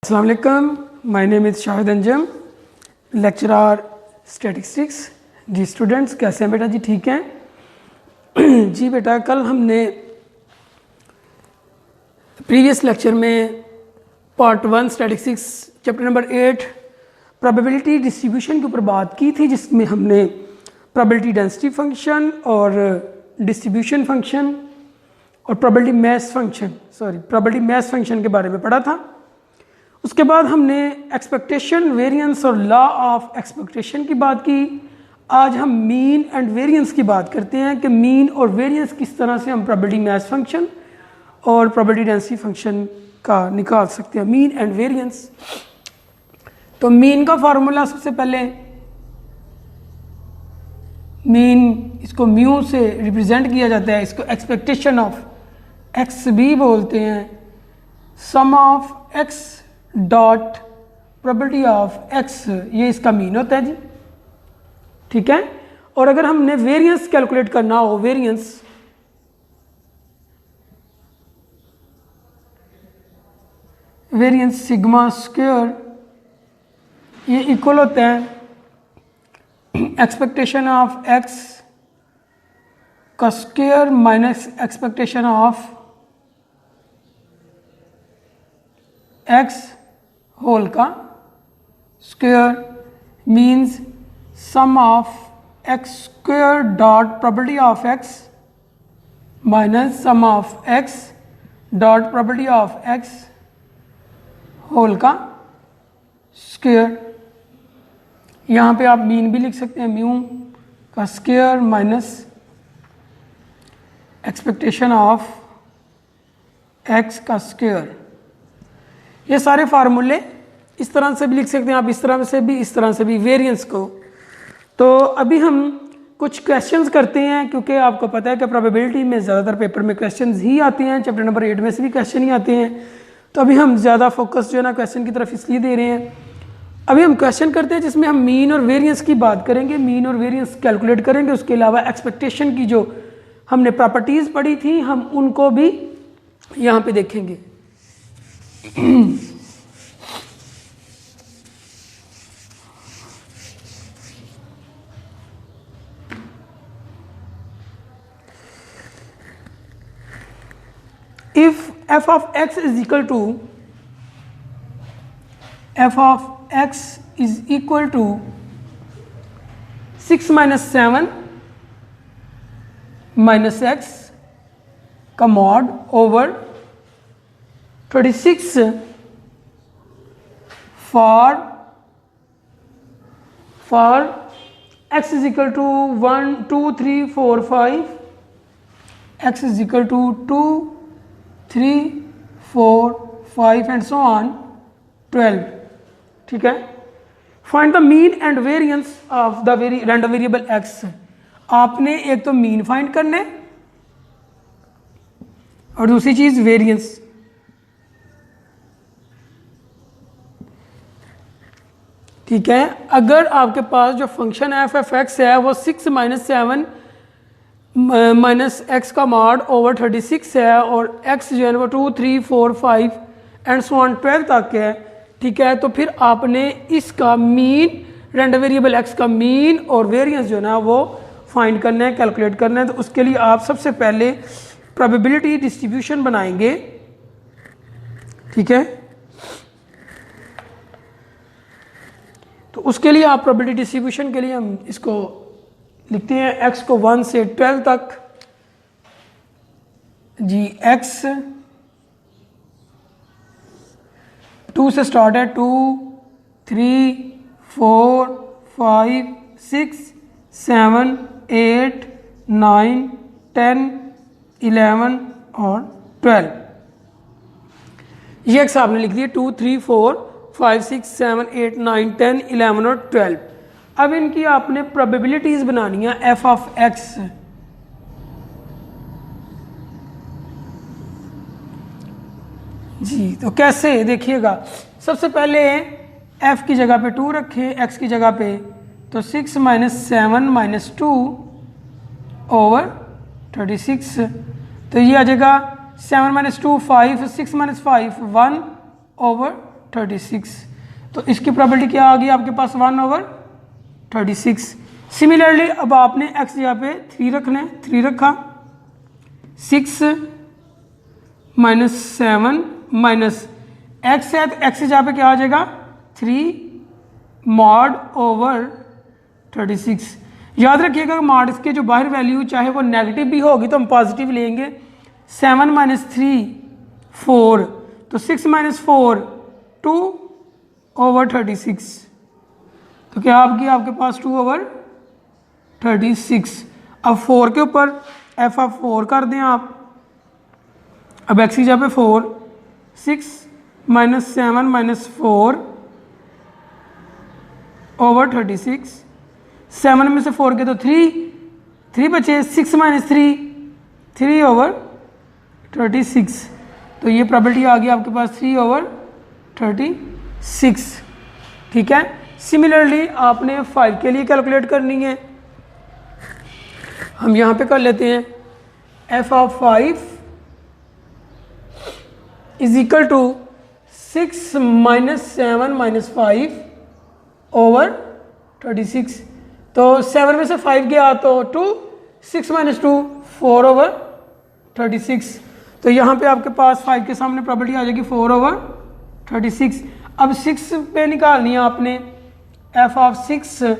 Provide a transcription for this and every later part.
अस्सलाम वालेकुम, my name is Shahid Anjum, lecturer statistics. जी स्टूडेंट्स कैसे हैं बेटा? जी ठीक हैं। जी बेटा, कल हमने प्रीवियस लेक्चर में part 1 statistics chapter number 8 probability distribution के ऊपर बात की थी, जिसमें हमने प्रोबेबिलिटी डेंसिटी फंक्शन और डिस्ट्रीब्यूशन फंक्शन और प्रोबेबिलिटी मैस फंक्शन के बारे में पढ़ा था। उसके बाद हमने एक्सपेक्टेशन, वेरिएंस और लॉ ऑफ एक्सपेक्टेशन की बात की। आज हम मीन एंड वेरिएंस की बात करते हैं कि मीन और वेरिएंस किस तरह से हम प्रोबेबिलिटी मैस फंक्शन और प्रोबेबिलिटी डेंसिटी फंक्शन का निकाल सकते हैं, मीन एंड वेरिएंस। तो मीन का फार्मूला सबसे पहले, मीन इसको म्यू से रिप्रेजेंट किया जाता है, इसको एक्सपेक्टेशन ऑफ एक्स भी बोलते हैं। Sum of x dot probability of x, ये इसका मीन होता है जी, ठीक है। और अगर हमने वेरिएंस कैलकुलेट करना हो, वेरिएंस सिग्मा स्क्वायर, ये इक्वल होता है एक्सपेक्टेशन ऑफ एक्स का square minus expectation of x whole का square, means sum of x square dot probability of x minus sum of x dot probability of x whole का square. यहाँ पे आप mean भी लिख सकते हैं, म्यू का square minus expectation of x का स्क्वायर। ये सारे फार्मूले इस तरह से भी लिख सकते हैं आप, इस तरह से भी वेरिएंस को। तो अभी हम कुछ क्वेश्चंस करते हैं, क्योंकि आपको पता है कि प्रोबेबिलिटी में ज़्यादातर पेपर में क्वेश्चंस ही आते हैं, चैप्टर नंबर 8 में से भी क्वेश्चन ही आते हैं। तो अभी हम ज़्यादा फोकस जो है ना क्वेश्चन की तरफ इसलिए दे रहे हैं। अभी हम क्वेश्चन करते हैं जिसमें हम मीन और वेरिएंस की बात करेंगे, मीन और वेरिएंस कैलकुलेट करेंगे। उसके अलावा एक्सपेक्टेशन की जो हमने प्रॉपर्टीज़ पढ़ी थी, हम उनको भी यहाँ पे देखेंगे। If f of x is equal to 6 minus 7 minus x का mod over 36 for x is equal to 1 2 3 4 5, x is equal to 2 3 4 5 and so on 12, ठीक है। Find the mean and variance of the random variable x। आपने एक तो mean find करना है और दूसरी चीज वेरिएंस। ठीक है, अगर आपके पास जो फंक्शन एफ एफ एक्स है वो 6 माइनस 7 माइनस एक्स का मॉड ओवर 36 है और x जो है वो 2 3 4 5 एंड सो ऑन 12 तक है, ठीक है। तो फिर आपने इसका मीन, रैंडम वेरिएबल x का मीन और वेरिएंस जो है ना वो फाइंड करना है, कैलकुलेट करना है। तो उसके लिए आप सबसे पहले प्रोबेबिलिटी डिस्ट्रीब्यूशन बनाएंगे, ठीक है। तो उसके लिए आप प्रोबेबिलिटी डिस्ट्रीब्यूशन के लिए हम इसको लिखते हैं x को 1 से 12 तक जी। x 2 से स्टार्ट है, 2 3 4 5 6 7 8 9 10 11 और 12। ये x आपने लिख दिया 2 3 4 5 6 7 8 9 10 11 और 12। अब इनकी आपने प्रोबेबिलिटीज बनानी है एफ ऑफ एक्स। जी तो कैसे देखिएगा, सबसे पहले एफ की जगह पे 2 रखें, एक्स की जगह पे, तो 6 माइनस 7 माइनस 2 ओवर 36, तो ये आ जाएगा 7 माइनस 2 5, 6 माइनस 5 1 ओवर 36। तो इसकी प्रोबेबिलिटी क्या आ गई आपके पास 1/36। सिमिलरली अब आपने x जगह पे 3 रखना है, 3 रखा, 6 माइनस 7 माइनस x है तो x जगह पे क्या आ जाएगा 3 मॉड ओवर 36। याद रखिएगा मॉड के जो बाहर वैल्यू चाहे वो नेगेटिव भी होगी तो हम पॉजिटिव लेंगे। 7 माइनस 3 4, तो 6 माइनस 4 2/36। तो क्या आपकी आपके पास 2/36। अब 4 के ऊपर f(4) कर दें आप। अब x की जगह पे 4, 6 माइनस 7 माइनस 4/36। 7 में से 4 के तो 3 बचे, 6 माइनस 3 3/36। तो ये प्रॉपर्टी आ गई आपके पास 3/36। ठीक है। सिमिलरली आपने 5 के लिए कैलकुलेट करनी है। हम यहाँ पे कर लेते हैं f(5) is equal to 6 minus 7 minus 5/36। तो 7 में से 5 गया तो 2, 6 माइनस 2 4/36। तो यहाँ पे आपके पास 5 के सामने प्रॉपर्टी आ जाएगी 4/36। अब 6 पे निकालनी है आपने f(6),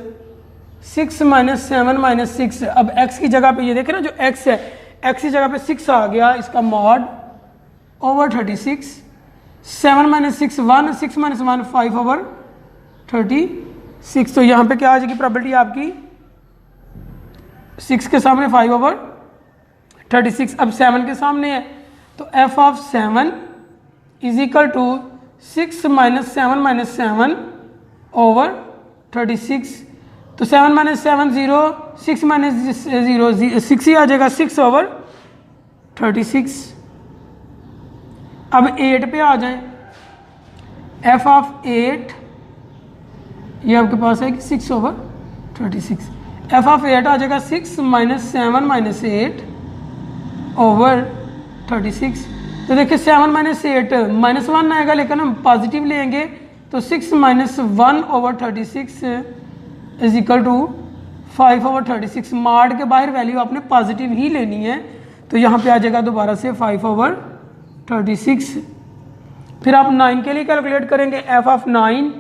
6 माइनस 7 माइनस 6। अब x की जगह पे ये देखें ना, जो x है x की जगह पे 6 आ गया, इसका मॉड ओवर 36। 7 minus 6 1, 6 minus 1 5/36। तो यहाँ पे क्या आ जाएगी प्रॉपर्टी आपकी 6 के सामने 5/36। अब 7 के सामने है तो f(7) is equal to 6 minus 7 minus 7/36। तो 7 माइनस 7 0, 6 माइनस 0 6 ही आ जाएगा 6/36। अब 8 पे आ जाए, f(8) ये आपके पास है कि 6/36। f(8) आ जाएगा 6 माइनस 7 माइनस 8/36। तो देखिए 7 माइनस 8 -1 आएगा, लेकिन हम पॉजिटिव लेंगे तो 6 minus 1/36 is equal to 5/36। Mod के बाहर वैल्यू आपने पॉजिटिव ही लेनी है, तो यहाँ पे आ जाएगा दोबारा से 5/36। फिर आप 9 के लिए कैलकुलेट करेंगे f(9)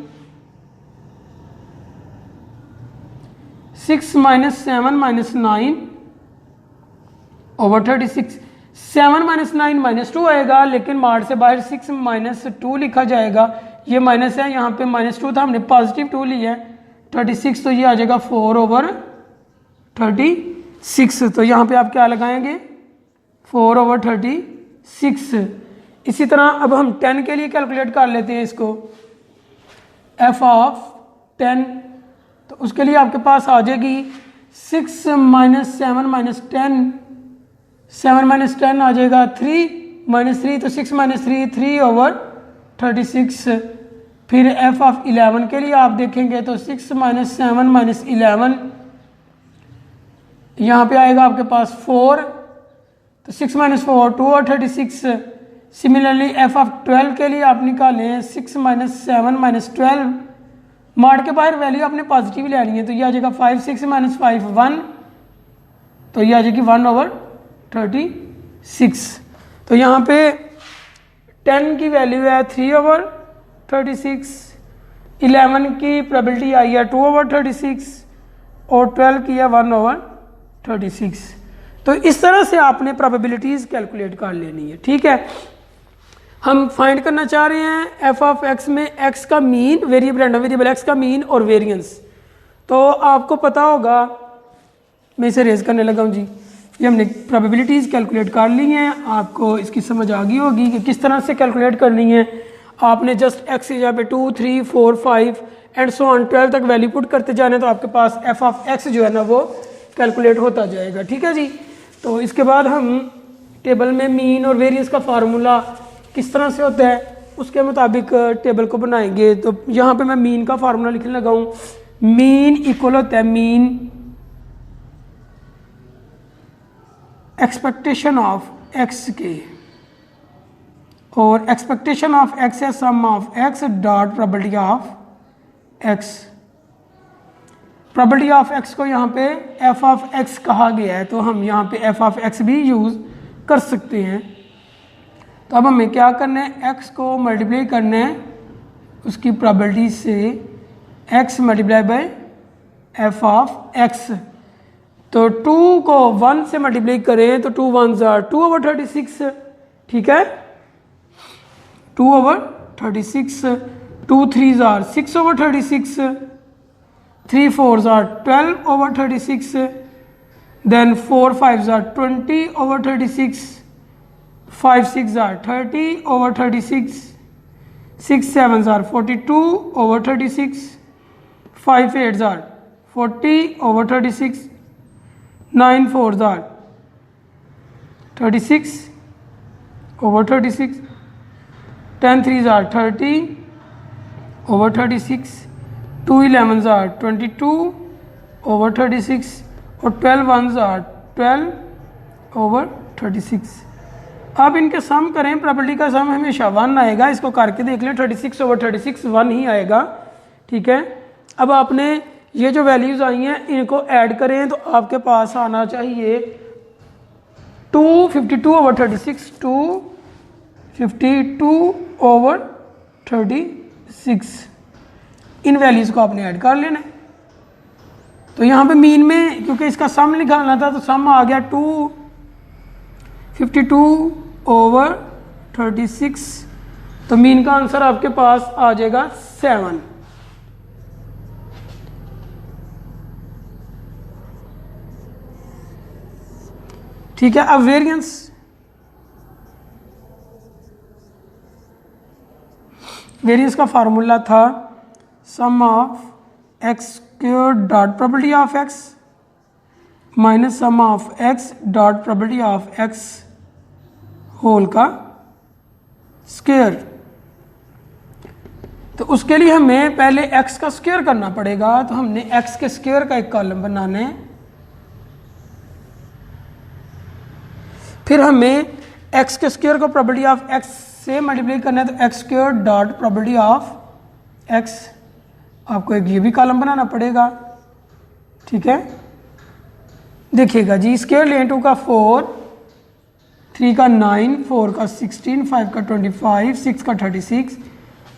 6 माइनस 7 माइनस 9/36। 7 माइनस 9 -2 आएगा, लेकिन मॉड से बाहर 6 माइनस 2 लिखा जाएगा। ये माइनस है, यहाँ पे -2 था, हमने पॉजिटिव 2 लिया है 36, तो ये आ जाएगा 4/36। तो यहाँ पे आप क्या लगाएंगे 4/36। इसी तरह अब हम 10 के लिए कैलकुलेट कर लेते हैं इसको f(10). तो उसके लिए आपके पास आ जाएगी 6 माइनस 7 माइनस 10, 7 माइनस 10 आ जाएगा 3 माइनस 3, तो 6 माइनस 3 3/36। फिर f(11) के लिए आप देखेंगे तो 6 माइनस 7 माइनस 11, यहाँ पे आएगा आपके पास 4, तो 6 माइनस 4 2/36। सिमिलरली f(12) के लिए आप निकालें 6 माइनस 7 माइनस 12। मॉड के बाहर वैल्यू आपने पॉजिटिव लेनी है, तो ये आ जाएगा 5, 6 माइनस 5 1, तो ये आ जाएगी 1/36। तो यहाँ पे 10 की वैल्यू है 3/36, 11 की प्रोबेबिलिटी आई है 2/36 और 12 की है 1/36। तो इस तरह से आपने प्रोबेबिलिटीज़ कैलकुलेट कर लेनी है। ठीक है। हम फाइंड करना चाह रहे हैं f(x) में x का mean, variable random variable x का मीन और वेरिएंस। तो आपको पता होगा, मैं इसे रेज करने लगा हूँ जी, ये हमने प्रोबेबिलिटीज़ कैलकुलेट कर ली हैं। आपको इसकी समझ आ गई होगी कि किस तरह से कैलकुलेट करनी है। आपने जस्ट x की जगह पे 2 3 4 5 एंड सो ऑन 12 तक वैल्यू पुट करते जाने, तो आपके पास f(x) जो है ना वो कैलकुलेट होता जाएगा। ठीक है जी। तो इसके बाद हम टेबल में मीन और वेरिएंस का फार्मूला किस तरह से होता है उसके मुताबिक टेबल को बनाएंगे। तो यहाँ पे मैं मीन का फार्मूला लिखने लगा हूँ। मीन इक्वल होता है मीन एक्सपेक्टेशन ऑफ x के और एक्सपेक्टेशन ऑफ एक्स है sum of x dot probability of x. Probability of x को यहाँ पे एफ ऑफ एक्स कहा गया है, तो हम यहाँ पे एफ ऑफ एक्स भी यूज़ कर सकते हैं। तो अब हमें क्या करना है, एक्स को मल्टीप्लाई करना है उसकी प्रोबेबिलिटी से, x multiply by F of x. तो 2 को 1 से मल्टीप्लाई करें तो 2 1s are 2/36, ठीक है, 2/36, 2 3s are 6/36, 3 4s are 12/36, then 4 5s are 20/36, 5 6s are 30/36, 6 7s are 42/36, 5 8s are 40/36, 9 4s are 36/36, 10 3s are 30/36, 2 11s are 22/36 और 12 1s are 12/36। अब इनके सम करें, प्रॉपर्टी का सम हमेशा 1 आएगा, इसको करके देख लें, 36/36 1 ही आएगा, ठीक है। अब आपने ये जो वैल्यूज़ आई हैं इनको ऐड करें तो आपके पास आना चाहिए 252/36, 252/36। इन वैल्यूज़ को आपने ऐड कर लेना है। तो यहाँ पे मीन में क्योंकि इसका सम निकालना था तो सम आ गया 252/36, तो मीन का आंसर आपके पास आ जाएगा 7। ठीक है। अब वेरिएंस का फार्मूला था sum of x square dot probability of x minus sum of x dot probability of x whole का स्क्वायर। तो उसके लिए हमें पहले एक्स का स्क्वायर करना पड़ेगा, तो हमने एक्स के स्क्वायर का एक कॉलम बनाना है, फिर हमें एक्स के स्क्वायर को प्रोबेबिलिटी ऑफ एक्स से मल्टीप्लाई करना है, तो x square dot probability of x, आपको एक ये भी कॉलम बनाना पड़ेगा, ठीक है। देखिएगा जी, स्क्वायर लें 2 का 4, 3 का 9, 4 का 16, 5 का 25, 6 का 36,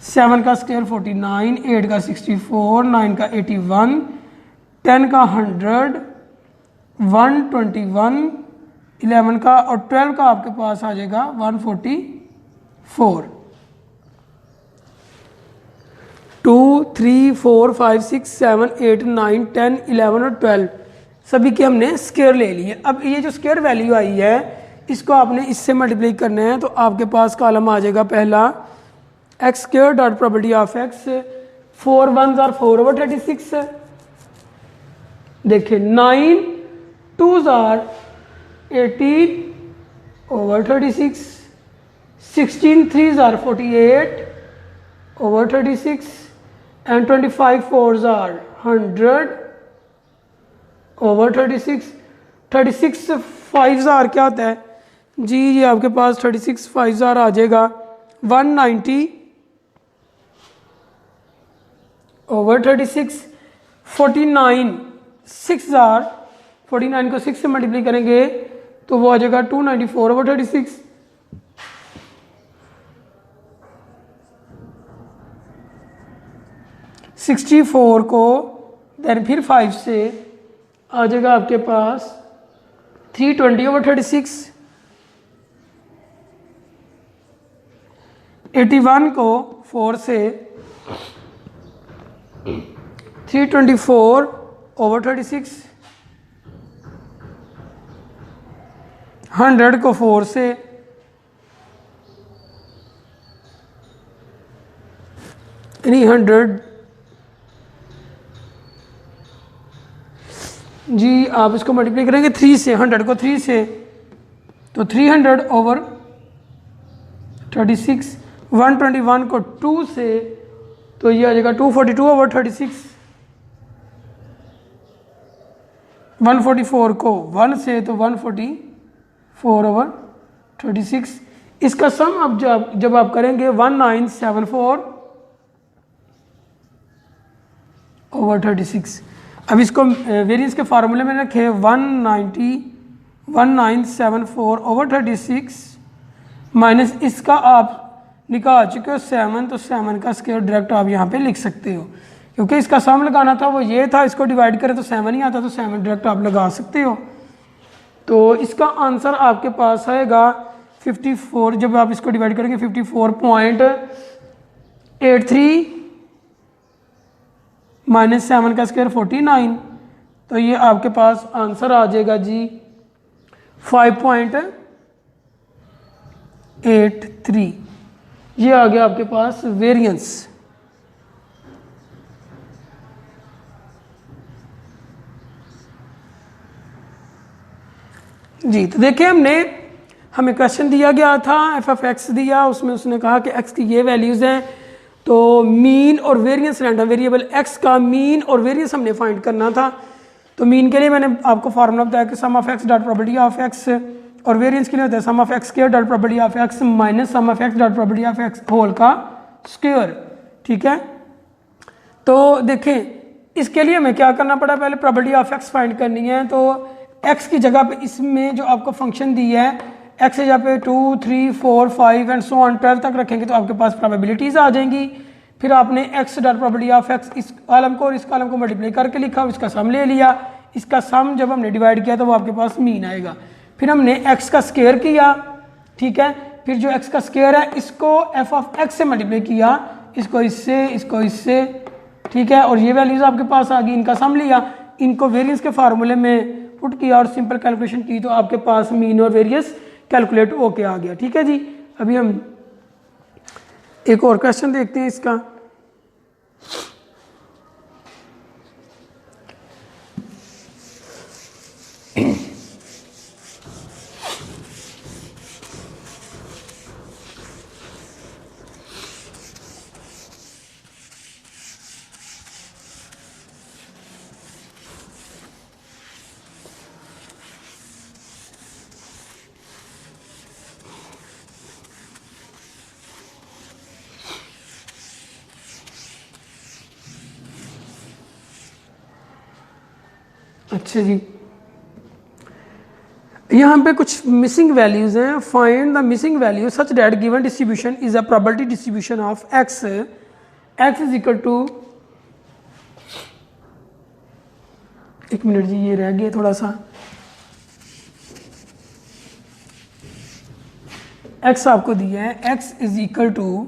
7 का स्क्वायर 49, 8 का 64, 9 का 81, 10 का 100, 121, 11 का और 12 का आपके पास आ जाएगा 144। 2 3 4 5 6 7 8 9 10 11 और 12 सभी के हमने स्क्वायर ले लिए। अब ये जो स्क्वायर वैल्यू आई है इसको आपने इससे मल्टीप्लाई करना है, तो आपके पास कॉलम आ जाएगा पहला x square dot probability of x, 4 1s are 4/36, देखिए 9 2s are 18/36, 16 3s are 48/36 and 25 4s are 100/36। 36 5s are क्या होता है जी, ये आपके पास 36 5s are आ जाएगा 190/36। 49 6s are 49 को 6 से मल्टीप्लाई करेंगे तो वो आ जाएगा 294/36। 64 को देन फिर 5 से आ जाएगा आपके पास 320/36। 81 को 4 से 324/36। 100 को 4 से यानी 100 जी, आप इसको मल्टीप्लाई करेंगे 3 से, 100 को 3 से तो 300/36। 121 को 2 से तो ये आ जाएगा 242/36। 144 को 1 से तो 144/36। इसका सम अब जब आप करेंगे 1974/36। अब इसको वेरिएंस के फार्मूले में रखें 1974/36 माइनस इसका आप निकाल चुके हो 7, तो 7 का स्क्वायर डायरेक्ट आप यहाँ पे लिख सकते हो, क्योंकि इसका सम लगाना था वो ये था, इसको डिवाइड करें तो 7 ही आता, तो 7 डायरेक्ट आप लगा सकते हो। तो इसका आंसर आपके पास आएगा 54, जब आप इसको डिवाइड करेंगे 54.83 माइनस 7 का स्क्वायर 49, तो ये आपके पास आंसर आ जाएगा जी 5.83। ये आ गया आपके पास वेरिएंस। जी, तो देखिए हमें क्वेश्चन दिया गया था, f(x) दिया, उसमें उसने कहा कि x की ये वैल्यूज़ हैं, तो मीन और वेरिएंस रैंडम वेरिएबल x का मीन और वेरिएंस हमने फाइंड करना था। तो मीन के लिए मैंने आपको फार्मूला बताया कि sum of x dot probability of x, और वेरिएंस के लिए होता है sum of x square dot probability of x minus sum of x dot probability of x whole का स्क्वायर। ठीक है, तो देखें इसके लिए हमें क्या करना पड़ा, पहले प्रोबेबिलिटी ऑफ x फाइंड करनी है। तो x की जगह पे इसमें जो आपको फंक्शन दी है, x की जगह पे 2, 3, 4, 5 एंड सो ऑन 12 तक रखेंगे तो आपके पास प्रोबेबिलिटीज़ आ जाएंगी। फिर आपने x dot probability of x इस कॉलम को और इस कॉलम को मल्टीप्लाई करके लिखा, इसका सम ले लिया, इसका सम जब हमने डिवाइड किया तो वो आपके पास मीन आएगा। फिर हमने x का स्क्वायर किया, ठीक है, फिर जो x का स्क्वायर है इसको f(x) से मल्टीप्लाई किया, इसको इससे, ठीक है, और ये वैल्यूज आपके पास आ गई, इनका सम लिया, इनको वेरिएंस के फार्मूले में पुट किया और सिंपल कैलकुलेशन की, तो आपके पास मीन और वेरिएंस कैलकुलेट होके आ गया। ठीक है जी, अभी हम एक और क्वेश्चन देखते हैं इसका। अच्छा जी, यहाँ पे कुछ मिसिंग वैल्यूज हैं। Find the missing value such that given distribution is a probability distribution of x is equal to, एक मिनट जी ये रह गया थोड़ा सा, x आपको दिया है, x is equal to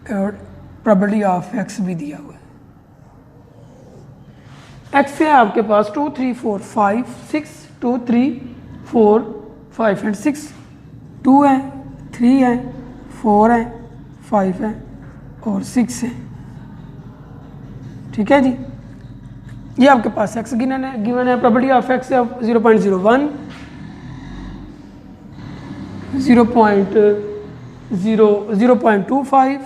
probability of x भी दिया हुआ है। x है आपके पास 2, 3, 4, 5, 6, 2, 3, 4, 5 एंड 6, 2 है, 3 है, 4 है, 5 है और 6 है। ठीक है जी, ये आपके पास x गिवन है, प्रोबेबिलिटी ऑफ x है 0.01, 0.25,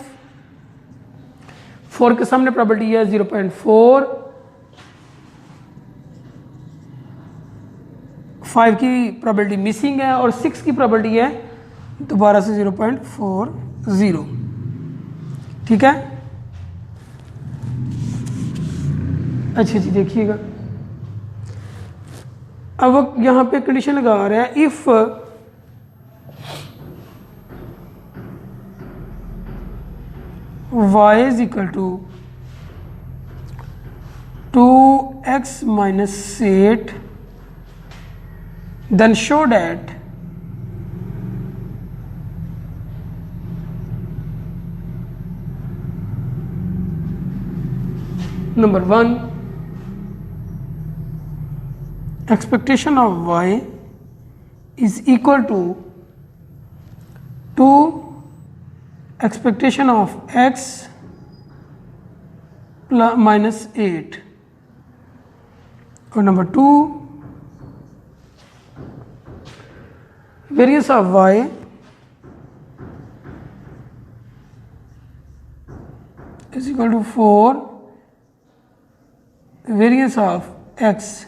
4 के सामने प्रोबेबिलिटी है 0.4, 5 की प्रोबेबिलिटी मिसिंग है और 6 की प्रोबेबिलिटी है दोबारा से 0.40। ठीक है, अच्छा जी देखिएगा, अब वो यहाँ पे कंडीशन लगा रहा है, if y is equal to 2x minus 8, then show that number 1, expectation of y is equal to 2 expectation of x minus 8, और number 2 variance of y is equal to 4 variance of x।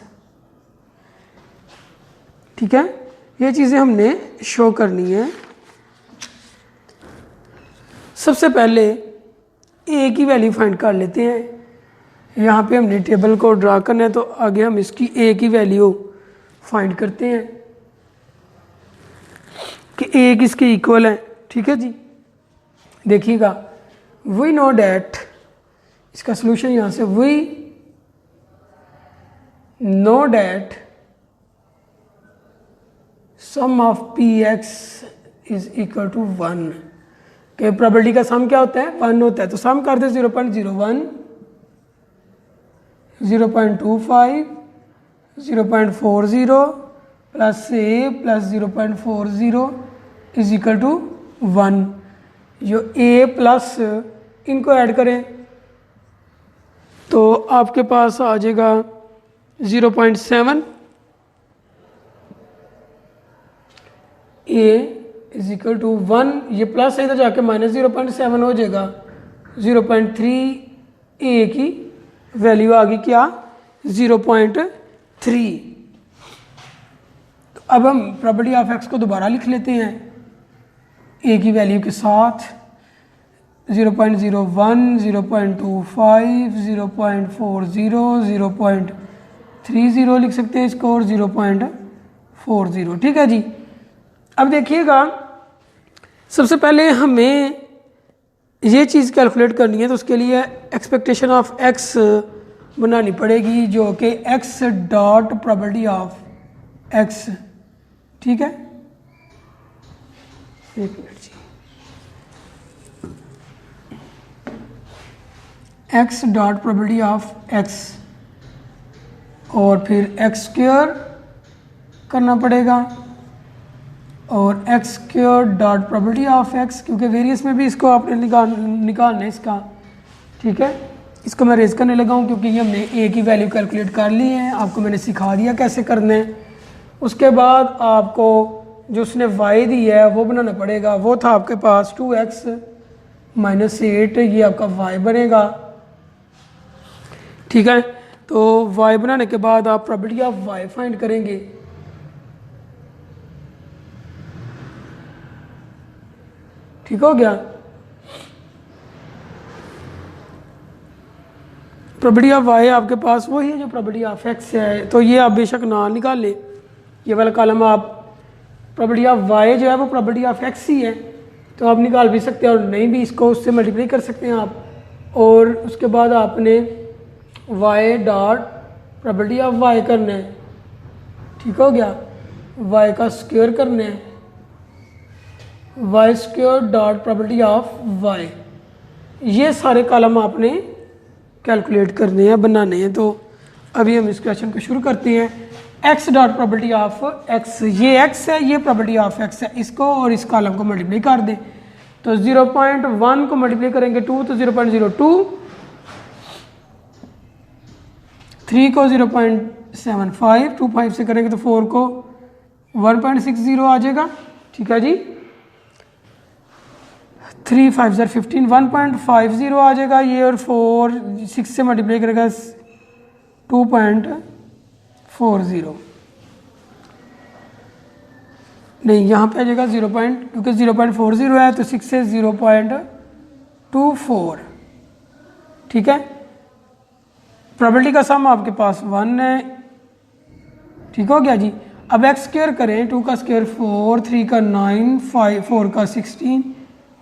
ठीक है, ये चीज़ें हमने show करनी है। सबसे पहले ए की वैल्यू फाइंड कर लेते हैं। यहाँ पे हमने टेबल को ड्रा करना है, तो आगे हम इसकी ए की वैल्यू फाइंड करते हैं कि ए किसके इक्वल है। ठीक है जी, देखिएगा, वी नो डैट, इसका सोल्यूशन यहाँ से, we know that sum of P X is equal to 1, कि प्रोबेबिलिटी का सम क्या होता है, 1 होता है। तो सम करते 0.01, 0.25, 0.40 plus A plus 0.40 is equal to 1। जो ए प्लस इनको ऐड करें तो आपके पास आ जाएगा 0.7, ए इज इक्वल टू 1, ये प्लस है इधर जाके माइनस 0.7 हो जाएगा, 0.3 ए की वैल्यू आ गई क्या, 0.3। तो अब हम प्रॉपर्टी ऑफ एक्स को दोबारा लिख लेते हैं ए की वैल्यू के साथ, 0.01, 0.25, 0.40, 0.30 लिख सकते हैं इसको, और 0.40। ठीक है जी, अब देखिएगा, सबसे पहले हमें ये चीज़ कैलकुलेट करनी है, तो उसके लिए एक्सपेक्टेशन ऑफ एक्स बनानी पड़ेगी, जो कि X dot probability of X. ठीक है, एक मिनट जी, X dot probability of X, और फिर एक्स स्क्वायर करना पड़ेगा, और X square dot probability of X, क्योंकि वेरियस में भी इसको आपने निकालना है इसका। ठीक है, इसको मैं रेज करने लगा हूँ क्योंकि ये हमने ए की वैल्यू कैलकुलेट कर ली है, आपको मैंने सिखा दिया कैसे करना है। उसके बाद आपको जो उसने वाई दी है वो बनाना पड़ेगा, वो था आपके पास 2x माइनस 8, ये आपका वाई बनेगा। ठीक है, तो वाई बनाने के बाद आप प्रोबेबिलिटी ऑफ वाई फाइंड करेंगे। ठीक हो गया, प्रोबेबिलिटी ऑफ वाई आपके पास वही है जो प्रोबेबिलिटी ऑफ एक्स है, तो ये आप बेशक ना निकाल ले, ये वाला कॉलम आप, प्रोबेबिलिटी ऑफ वाई जो है वो प्रोबेबिलिटी ऑफ एक्स ही है, तो आप निकाल भी सकते हैं, और नहीं भी इसको उससे मल्टीप्लाई कर सकते हैं आप। और उसके बाद आपने Y dot probability of Y करना है। ठीक हो गया, वाई का स्क्वायर करना है, Y square dot probability of Y, ये सारे कॉलम आपने कैलकुलेट करने हैं, बनाने हैं। तो अभी हम इस क्वेश्चन को शुरू करते हैं। X dot probability of x, ये एक्स है, ये प्रोबेबिलिटी ऑफ एक्स है, इसको और इस कॉलम को मल्टीप्लाई कर दें, तो 0.1 को मल्टीप्लाई करेंगे 2 तो 0.02, 3 को 0.75, 2 5 से करेंगे तो 4 को 1.60 आ जाएगा। ठीक है जी, 3 5 15, 1.50 आ जाएगा ये, और 4 6 से मल्टीप्लाई करेगा 2.40, नहीं यहाँ पे आ जाएगा 0. क्योंकि 0.40 है तो 6 से 0.24। ठीक है, प्रोबेबिलिटी का सम आपके पास 1 है। ठीक हो गया जी, अब एक्स स्क्वायर करें, 2 का स्क्वायर 4, 3 का 9, 4 का 16,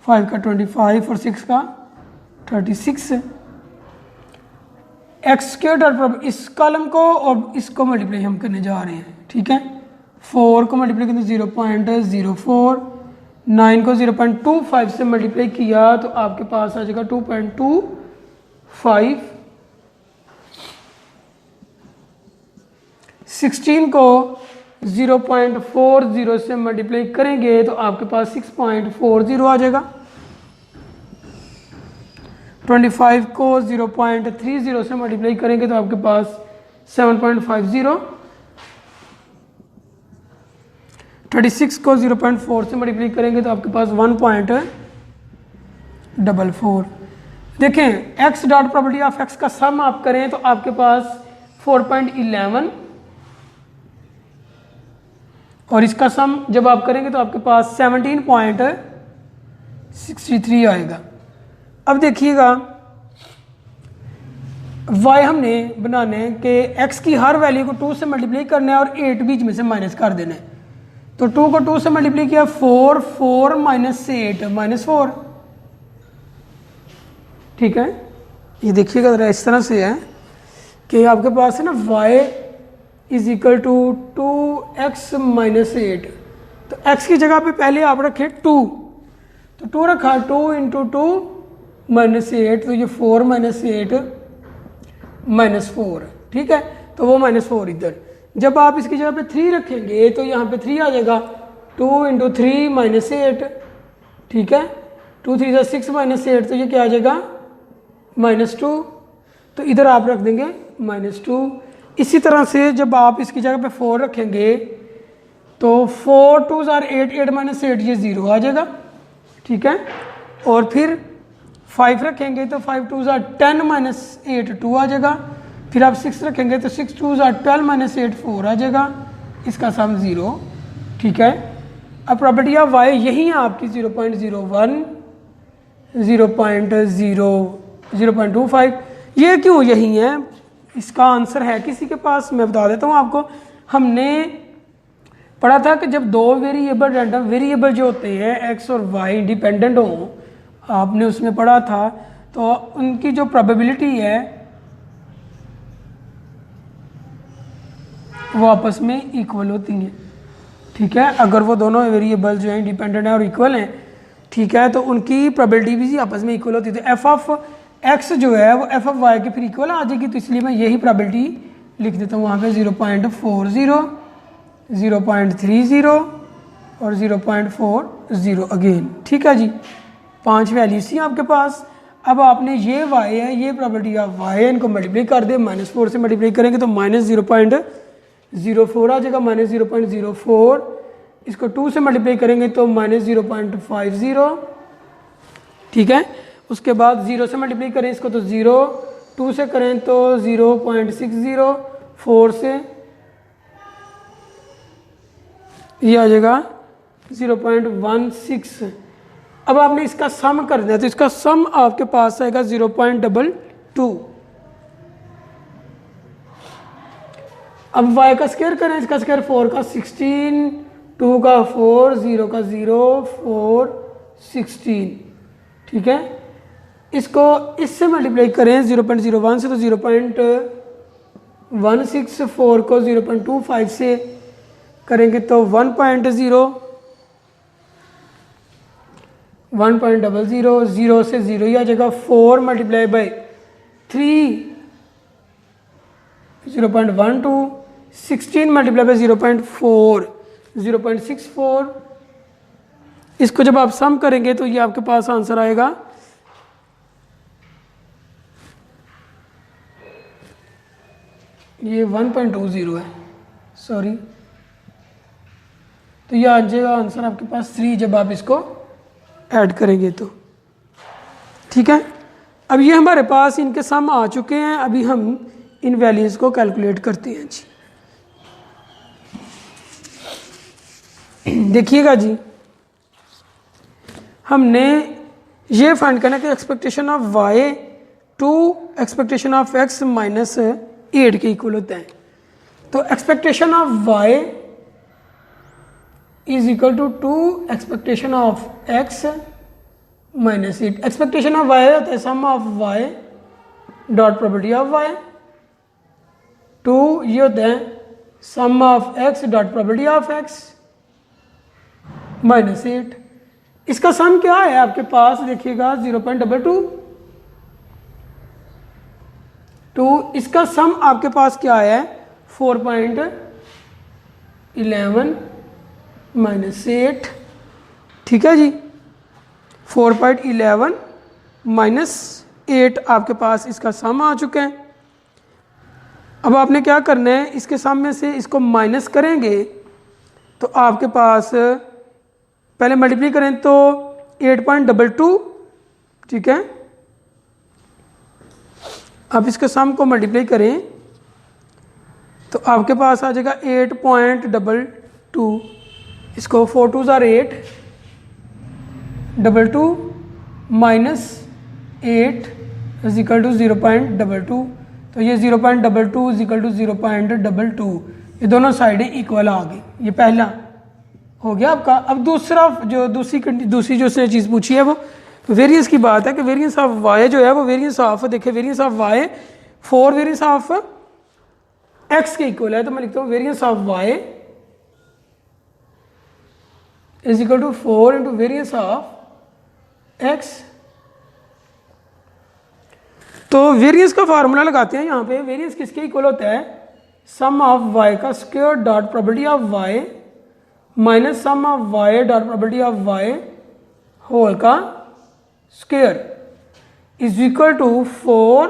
5 का 25 और 6 का 36। एक्स स्क्वायर डॉट इस कॉलम को और इसको मल्टीप्लाई हम करने जा रहे हैं। ठीक है, 4 को मल्टीप्लाई करें तो 0.04, 9 को 0.25 से मल्टीप्लाई किया तो आपके पास आ जाएगा 2.25, 16 को 0.40 से मल्टीप्लाई करेंगे तो आपके पास 6.40 आ जाएगा। 25 को 0.30 से मल्टीप्लाई करेंगे तो आपके पास 7.50। 36 को 0.4 से मल्टीप्लाई करेंगे तो आपके पास 1.44। देखें, x dot probability of x का सम आप करें तो आपके पास 4.11 और इसका सम जब आप करेंगे तो आपके पास 17.63 आएगा। अब देखिएगा y हमने बनाने हैं कि x की हर वैल्यू को 2 से मल्टीप्लाई करना है और 8 बीच में से माइनस कर देना है। तो 2 को 2 से मल्टीप्लाई किया 4, 4 माइनस 8 माइनस 4। ठीक है, ये देखिएगा ज़रा इस तरह से है कि आपके पास है ना y is equal to 2x minus 8। तो x की जगह पे पहले आप रखें 2, तो 2 रखा 2 इंटू 2 माइनस 8, तो ये 4 माइनस 8 माइनस 4। ठीक है, तो वो माइनस 4 इधर। जब आप इसकी जगह पे 3 रखेंगे तो यहाँ पे 3 आ जाएगा, 2 इंटू 3 माइनस 8। ठीक है, 2 3 6 माइनस 8, तो ये क्या आ जाएगा माइनस 2। तो इधर आप रख देंगे माइनस 2। इसी तरह से जब आप इसकी जगह पे 4 रखेंगे तो 4 2 8, 8 माइनस 8 ये 0 आ जाएगा। ठीक है, और फिर 5 रखेंगे तो 5 2 10 माइनस 8 2 आ जाएगा। फिर आप 6 रखेंगे तो 6 2 12 माइनस 8 4 आ जाएगा। इसका सम 0। ठीक है, अब प्रॉपर्टी ऑफ y यही है आपकी 0.01, 0.25। ये क्यों यही है, इसका आंसर है किसी के पास, मैं बता देता हूँ आपको। हमने पढ़ा था कि जब दो वेरिएबल रैंडम वेरिएबल जो होते हैं x और y इंडिपेंडेंट हों, आपने उसमें पढ़ा था, तो उनकी जो प्रोबेबिलिटी है वो आपस में इक्वल होती हैं। ठीक है, अगर वो दोनों वेरिएबल जो हैं इंडिपेंडेंट हैं और इक्वल हैं, ठीक है, तो उनकी प्रोबेबिलिटी भी आपस में इक्वल होती है। तो एफ ऑफ एक्स जो है वो एफ ऑफ वाई के फिर इक्वल आ जाएगी। तो इसलिए मैं यही प्रोबेबिलिटी लिख देता हूँ वहाँ पे 0.40, 0.30 और 0.40 अगेन। ठीक है जी, 5 वैल्यूज थी आपके पास। अब आपने ये y है, ये प्रोबेबिलिटी ऑफ y है, इनको मल्टीप्लाई कर दे। -4 से मल्टीप्लाई करेंगे तो -0.04 आ जाएगा, -0.04। इसको 2 से मल्टीप्लाई करेंगे तो -0.50। ठीक है, उसके बाद 0 से मल्टीप्लाई करें इसको तो 0, 2 से करें तो 0.60, 4 से ये आ जाएगा 0.16। अब आपने इसका सम करना है तो इसका सम आपके पास आएगा 0.22। अब y का स्क्वायर करें, इसका स्क्वायर 4 का 16, 2 का 4, 0 का 0, 4 16। ठीक है, इसको इससे मल्टीप्लाई करें 0.01 से तो 0.16, 4 को 0.25 से करेंगे तो 1.0, 1.00, 0 से 0 ही आ जाएगा। 4 मल्टीप्लाई बाई 3 0.12, 16 मल्टीप्लाई बाई 0.4 0.64। इसको जब आप सम करेंगे तो ये आपके पास आंसर आएगा ये 1.20 है, सॉरी, तो ये आ जाएगा आंसर आपके पास 3 जब आप इसको ऐड करेंगे तो। ठीक है, अब ये हमारे पास इनके सम आ चुके हैं। अभी हम इन वैल्यूज़ को कैलकुलेट करते हैं जी। देखिएगा जी, हमने ये फाइंड करना कि expectation of y to expectation of x minus 8 के इक्वल होता है। तो expectation of y is equal to expectation of x minus 8। Expectation of y होता है sum of y dot probability of y, टू ये होता है sum of x dot probability of x minus 8। इसका सम क्या है आपके पास, देखिएगा 0.22। तो इसका सम आपके पास क्या है 4.11 माइनस 8। ठीक है जी, 4.11 माइनस 8 आपके पास इसका सम आ चुका है। अब आपने क्या करना है, इसके सम में से इसको माइनस करेंगे तो आपके पास पहले मल्टीप्लाई करें तो 8.22। ठीक है, अब इसके सम को मल्टीप्लाई करें तो आपके पास आ जाएगा 2, इसको 4 2 ज़ार 8, 22 माइनस 8 इज इक्वल टू 0.22। तो ये 0.22 इज इक्वल टू 0.22, ये दोनों साइडें इक्वल आ गई। ये पहला हो गया आपका। अब दूसरा जो दूसरी जो उसने चीज़ पूछी है वो वेरिएंस की बात है कि वेरिएंस ऑफ वाई जो है वो वेरिएंस ऑफ, देखिए variance of y 4 variance of x के इक्वल है। तो मैं लिखता हूँ variance of y is equal to 4 into variance of x. तो वेरिएंस का फार्मूला लगाते हैं यहाँ पे। वेरिएंस किसके इक्वल होता है? सम ऑफ वाई का square dot probability of y minus sum of y dot probability of y whole का square is equal to 4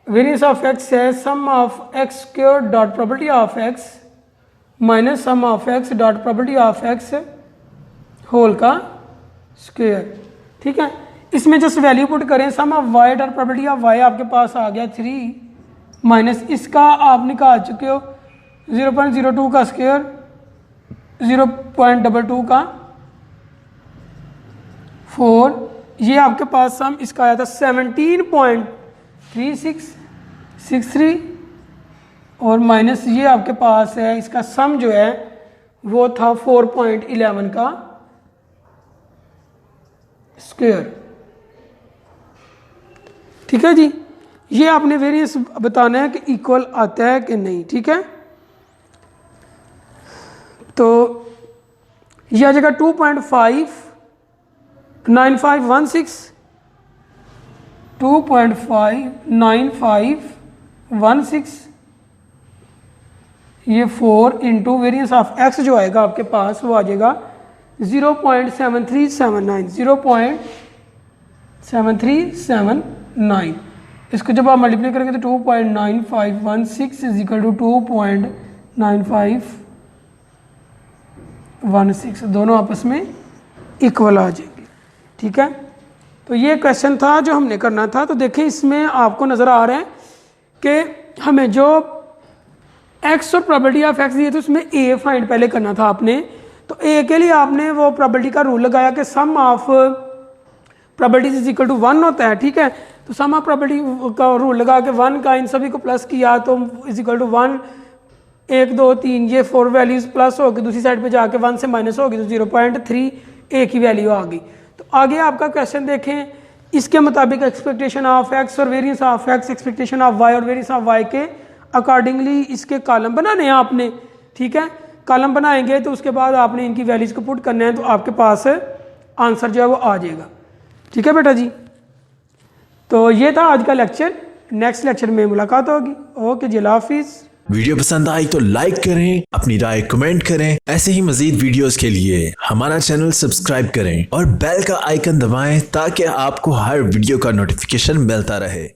variance of x है sum of x square dot probability of x minus sum of x dot probability of x whole का square. ठीक है, इसमें just value put करें। Sum of y dot probability of y आपके पास आ गया 3 minus इसका आप निकाल चुके हो 0.02 का स्क्वायर 0.22 का 4, ये आपके पास सम इसका आया था 17.3663 और माइनस ये आपके पास है इसका सम जो है वो था 4.11 का स्क्वायर। ठीक है जी, ये आपने वेरिएंस बताना है कि इक्वल आता है कि नहीं। ठीक है, तो यह आ जाएगा 2.59516 2.59516 ये 4 इंटू वेरिएंस ऑफ एक्स जो आएगा आपके पास वो आ जाएगा 0.7379 0.7379। इसको जब आप मल्टीप्लाई करेंगे तो 2.9516 इज इक्वल टू 2.9516 दोनों आपस में इक्वल आ जाएंगे। ठीक है, तो ये क्वेश्चन था जो हमने करना था। तो देखें इसमें आपको नज़र आ रहा है कि हमें जो एक्स और प्रोबेबिलिटी ऑफ एक्स दिए थे उसमें ए फाइंड पहले करना था आपने। तो ए के लिए आपने वो प्रोबेबिलिटी का रूल लगाया कि sum of probability is equal to 1 होता है। ठीक है, तो सम ऑफ प्रोबेबिलिटी का रूल लगा के 1 का इन सभी को प्लस किया तो इज इक्वल टू 1 1 2 3 ये 4 वैल्यूज प्लस हो गई, दूसरी साइड पे जाके 1 से माइनस होगी तो 0.3 ए की वैल्यू आ गई। तो आगे आपका क्वेश्चन देखें, इसके मुताबिक एक्सपेक्टेशन ऑफ एक्स और variance of X expectation of Y और वेरिएंस ऑफ वाई के अकॉर्डिंगली इसके कॉलम बनाने हैं आपने। ठीक है, कॉलम बनाएंगे तो उसके बाद आपने इनकी वैल्यूज को पुट करना है तो आपके पास आंसर जो है वो आ जाएगा। ठीक है बेटा जी, तो ये था आज का लेक्चर। नेक्स्ट लेक्चर में मुलाकात होगी। ओके जी, अल्लाह हाफिज़। वीडियो पसंद आई तो लाइक करें, अपनी राय कमेंट करें। ऐसे ही मजीद वीडियोस के लिए हमारा चैनल सब्सक्राइब करें और बेल का आइकन दबाएं ताकि आपको हर वीडियो का नोटिफिकेशन मिलता रहे।